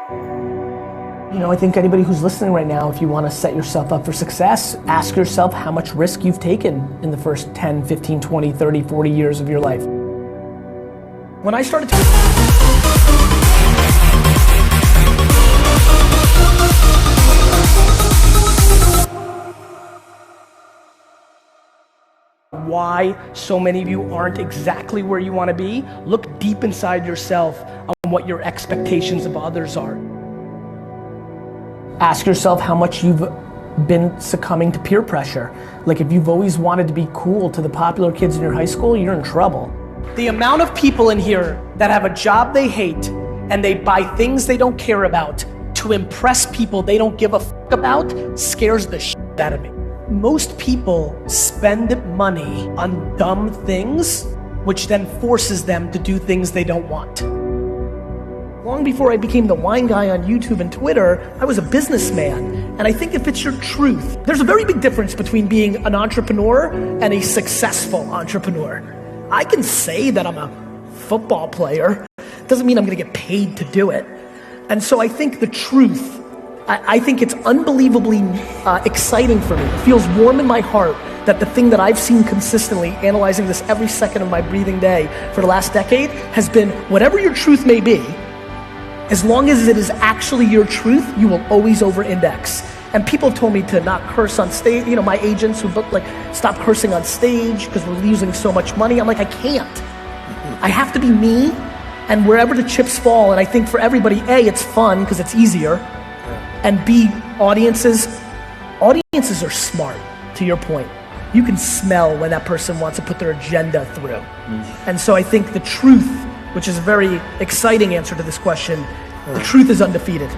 You know, I think anybody who's listening right now, if you want to set yourself up for success, ask yourself how much risk you've taken in the first 10, 15, 20, 30, 40 years of your life. When I started why so many of you aren't exactly where you want to be, look deep inside yourself on what your expectations of others are. Ask yourself how much you've been succumbing to peer pressure. Like if you've always wanted to be cool to the popular kids in your high school, you're in trouble. The amount of people in here that have a job they hate and they buy things they don't care about to impress people they don't give a fuck about scares the shit out of me. Most people spend money on dumb things, which then forces them to do things they don't want. Long before I became the wine guy on YouTube and Twitter, I was a businessman. And I think if it's your truth, there's a very big difference between being an entrepreneur and a successful entrepreneur. I can say that I'm a football player. Doesn't mean I'm gonna get paid to do it. And so I think the truth, I think it's unbelievably exciting for me. It feels warm in my heart that the thing that I've seen consistently, analyzing this every second of my breathing day for the last decade, has been whatever your truth may be, as long as it is actually your truth, you will always over-index. And people have told me to not curse on stage. You know, my agents who book, like, stop cursing on stage because we're losing so much money. I'm like, I can't. I have to be me, and wherever the chips fall, and I think for everybody, A, it's fun because it's easier, and B, audiences are smart, to your point. You can smell when that person wants to put their agenda through. And so I think the truth, which is a very exciting answer to this question, the truth is undefeated.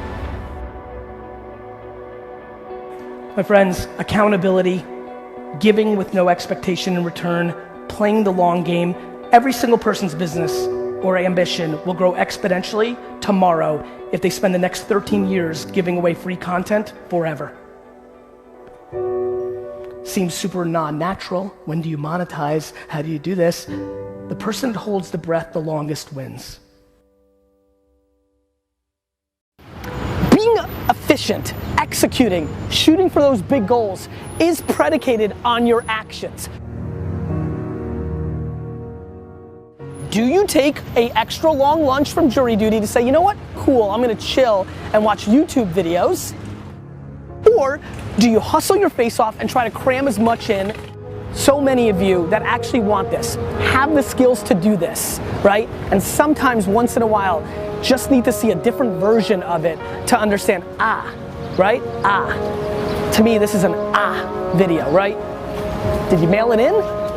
My friends, accountability, giving with no expectation in return, playing the long game, every single person's business or ambition will grow exponentially tomorrow if they spend the next 13 years giving away free content forever. Seems super non-natural. When do you monetize? How do you do this? The person that holds the breath the longest wins. Being efficient, executing, shooting for those big goals is predicated on your actions. Do you take an extra long lunch from jury duty to say, you know what, cool, I'm gonna chill and watch YouTube videos? Or do you hustle your face off and try to cram as much in? So many of you that actually want this, have the skills to do this, right? And sometimes once in a while, just need to see a different version of it to understand, right? To me, this is an video, right? Did you mail it in?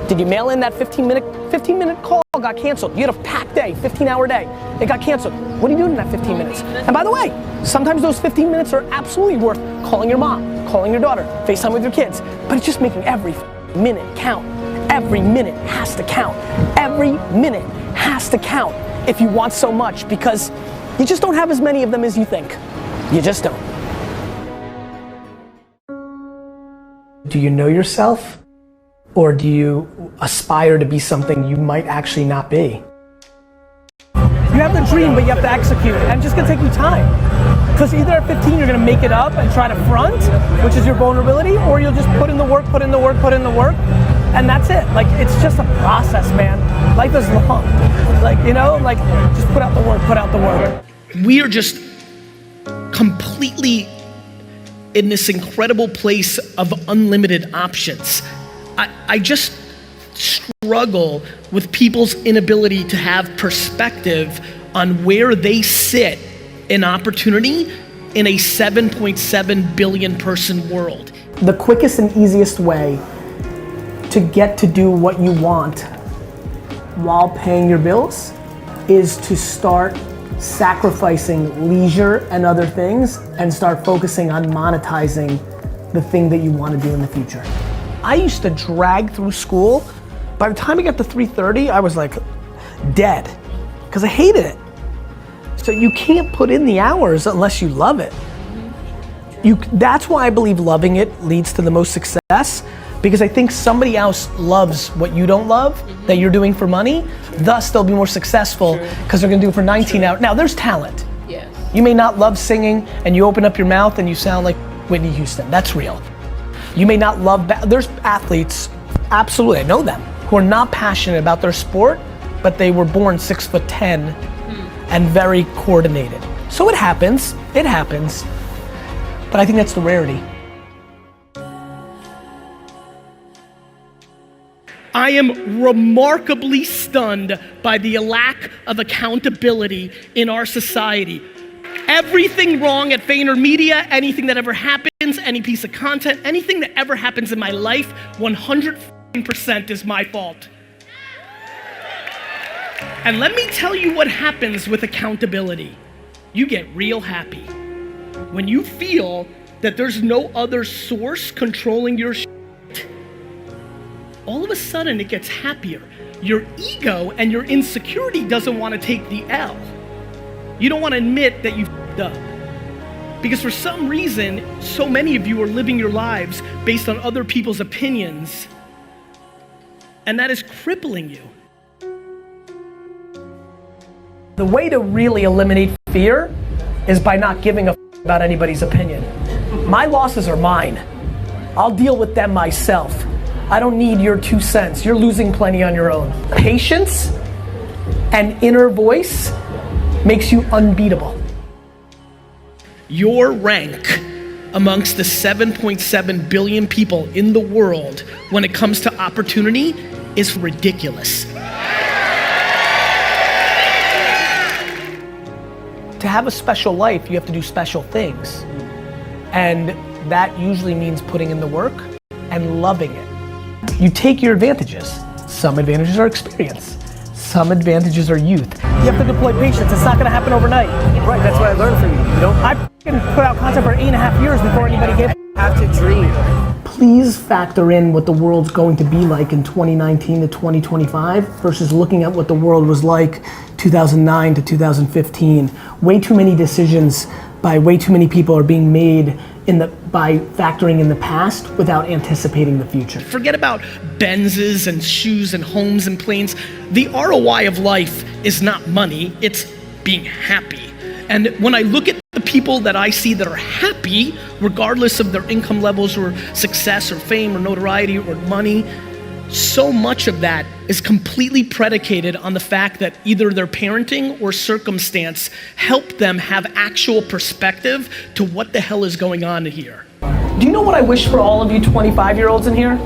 Did you mail in that 15 minute call got canceled? You had a packed day, 15-hour day. It got canceled. What are you doing in that 15 minutes? And by the way, sometimes those 15 minutes are absolutely worth calling your mom, calling your daughter, FaceTime with your kids, but it's just making every minute count. Every minute has to count. Every minute has to count if you want so much, because you just don't have as many of them as you think. You just don't. Do you know yourself? Or do you aspire to be something you might actually not be? You have the dream, but you have to execute, and it's just gonna take you time. Because either at 15 you're gonna make it up and try to front, which is your vulnerability, or you'll just put in the work, and that's it. Like, it's just a process, man. Life is long. Like, you know, like, just put out the work. We are just completely in this incredible place of unlimited options. I just struggle with people's inability to have perspective on where they sit in opportunity in a 7.7 billion person world. The quickest and easiest way to get to do what you want while paying your bills is to start sacrificing leisure and other things and start focusing on monetizing the thing that you want to do in the future. I used to drag through school. By the time I got to 3:30, I was like dead, because I hated it. So you can't put in the hours unless you love it. That's why I believe loving it leads to the most success, because I think somebody else loves what you don't love, that you're doing for money, thus they'll be more successful because they're gonna do it for 19 hours. Now there's talent. Yes. You may not love singing and you open up your mouth and you sound like Whitney Houston. That's real. You may not love, there's athletes, absolutely, I know them, who are not passionate about their sport, but they were born 6'10" and very coordinated. So it happens, but I think that's the rarity. I am remarkably stunned by the lack of accountability in our society. Everything wrong at VaynerMedia, anything that ever happens, any piece of content, anything that ever happens in my life, 100% is my fault. And let me tell you what happens with accountability. You get real happy. When you feel that there's no other source controlling your shit, all of a sudden it gets happier. Your ego and your insecurity doesn't want to take the L. You don't want to admit that you f***ed up. Because for some reason, so many of you are living your lives based on other people's opinions, and that is crippling you. The way to really eliminate fear is by not giving a f*** about anybody's opinion. My losses are mine. I'll deal with them myself. I don't need your 2 cents. You're losing plenty on your own. Patience and inner voice makes you unbeatable. Your rank amongst the 7.7 billion people in the world when it comes to opportunity is ridiculous. To have a special life, you have to do special things. And that usually means putting in the work and loving it. You take your advantages. Some advantages are experience. Some advantages are youth. You have to deploy patience. It's not gonna happen overnight. Right, that's what I learned from you. You don't I f***ing put out content for 8.5 years before anybody gave have to dream. Please factor in what the world's going to be like in 2019 to 2025 versus looking at what the world was like 2009 to 2015. Way too many decisions by way too many people are being made by factoring in the past without anticipating the future. Forget about Benzes and shoes and homes and planes. The ROI of life is not money, it's being happy. And when I look at the people that I see that are happy, regardless of their income levels or success or fame or notoriety or money, so much of that is completely predicated on the fact that either their parenting or circumstance helped them have actual perspective to what the hell is going on here. Do you know what I wish for all of you 25-year-olds in here?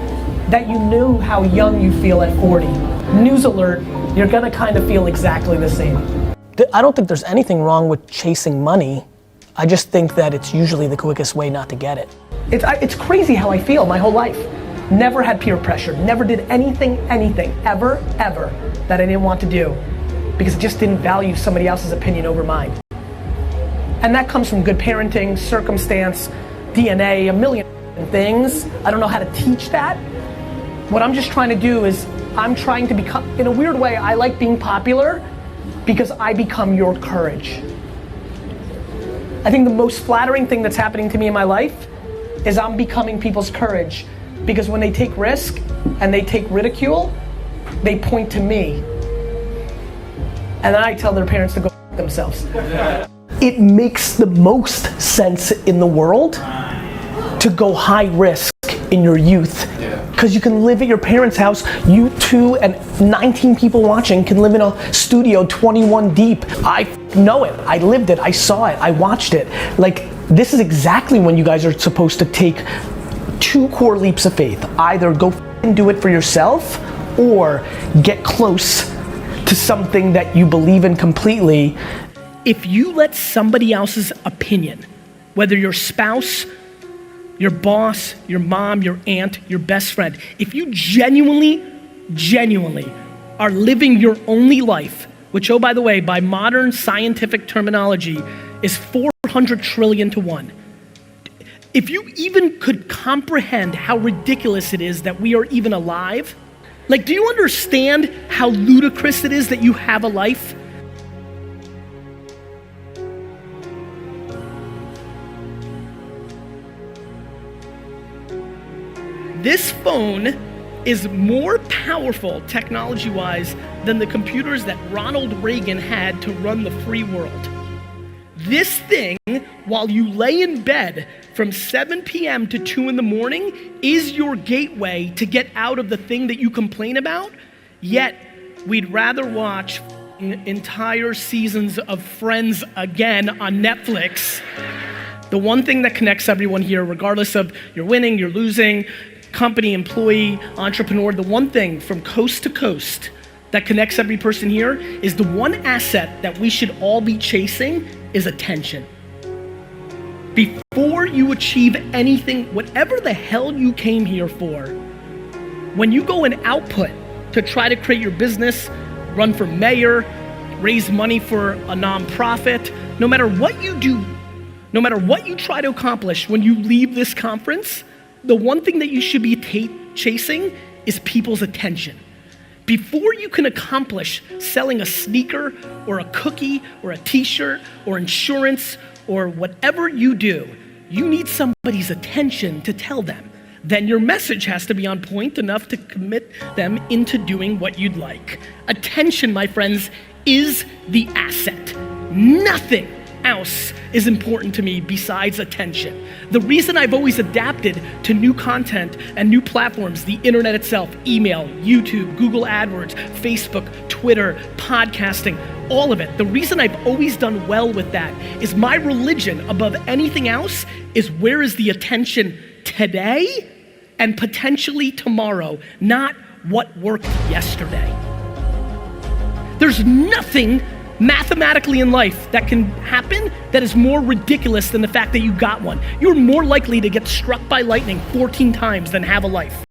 That you knew how young you feel at 40. News alert, you're gonna kind of feel exactly the same. I don't think there's anything wrong with chasing money. I just think that it's usually the quickest way not to get it. It's crazy how I feel my whole life. Never had peer pressure, never did anything, ever, that I didn't want to do because I just didn't value somebody else's opinion over mine. And that comes from good parenting, circumstance, DNA, a million things. I don't know how to teach that. What I'm just trying to do is I'm trying to become, in a weird way, I like being popular because I become your courage. I think the most flattering thing that's happening to me in my life is I'm becoming people's courage. Because when they take risk and they take ridicule, they point to me. And then I tell their parents to go f*** themselves. It makes the most sense in the world to go high risk in your youth. Because you can live at your parents' house, you two and 19 people watching can live in a studio 21 deep. I know it, I lived it, I saw it, I watched it. Like, this is exactly when you guys are supposed to take 2 core leaps of faith. Either go and do it for yourself or get close to something that you believe in completely. If you let somebody else's opinion, whether your spouse, your boss, your mom, your aunt, your best friend, if you genuinely are living your only life, which, oh, by the way, by modern scientific terminology is 400 trillion to 1. If you even could comprehend how ridiculous it is that we are even alive, like, do you understand how ludicrous it is that you have a life? This phone is more powerful technology-wise than the computers that Ronald Reagan had to run the free world. This thing, while you lay in bed from 7 p.m. to 2 in the morning, is your gateway to get out of the thing that you complain about. Yet, we'd rather watch entire seasons of Friends again on Netflix. The one thing that connects everyone here, regardless of you're winning, you're losing, company, employee, entrepreneur, the one thing from coast to coast that connects every person here is the one asset that we should all be chasing is attention. Before you achieve anything, whatever the hell you came here for, when you go and output to try to create your business, run for mayor, raise money for a nonprofit, no matter what you do, no matter what you try to accomplish, when you leave this conference, the one thing that you should be chasing is people's attention. Before you can accomplish selling a sneaker or a cookie or a t-shirt or insurance or whatever you do, you need somebody's attention to tell them. Then your message has to be on point enough to commit them into doing what you'd like. Attention, my friends, is the asset. Nothing else is important to me besides attention. The reason I've always adapted to new content and new platforms, the internet itself, email, YouTube, Google AdWords, Facebook, Twitter, podcasting, all of it. The reason I've always done well with that is my religion above anything else is where is the attention today and potentially tomorrow, not what worked yesterday. There's nothing mathematically in life that can happen that is more ridiculous than the fact that you got one. You're more likely to get struck by lightning 14 times than have a life.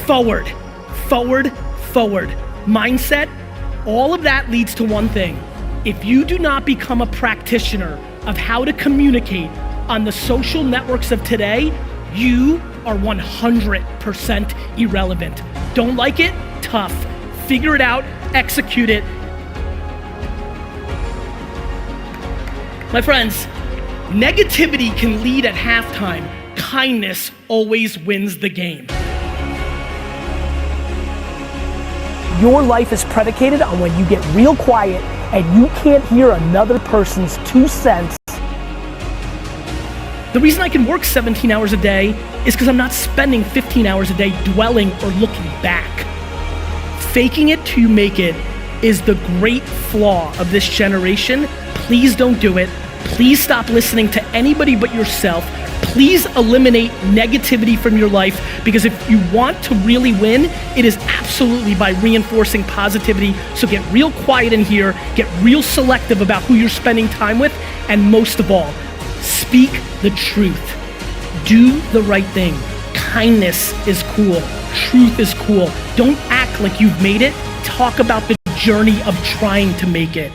Forward, forward, forward. Mindset, all of that leads to one thing. If you do not become a practitioner of how to communicate on the social networks of today, you are 100% irrelevant. Don't like it? Tough. Figure it out, execute it. My friends, negativity can lead at halftime. Kindness always wins the game. Your life is predicated on when you get real quiet and you can't hear another person's 2 cents. The reason I can work 17 hours a day is because I'm not spending 15 hours a day dwelling or looking back. Faking it till you make it is the great flaw of this generation. Please don't do it. Please stop listening to anybody but yourself. Please eliminate negativity from your life, because if you want to really win, it is absolutely by reinforcing positivity. So get real quiet in here, get real selective about who you're spending time with, and most of all, speak the truth. Do the right thing. Kindness is cool. Truth is cool. Don't act like you've made it. Talk about the journey of trying to make it.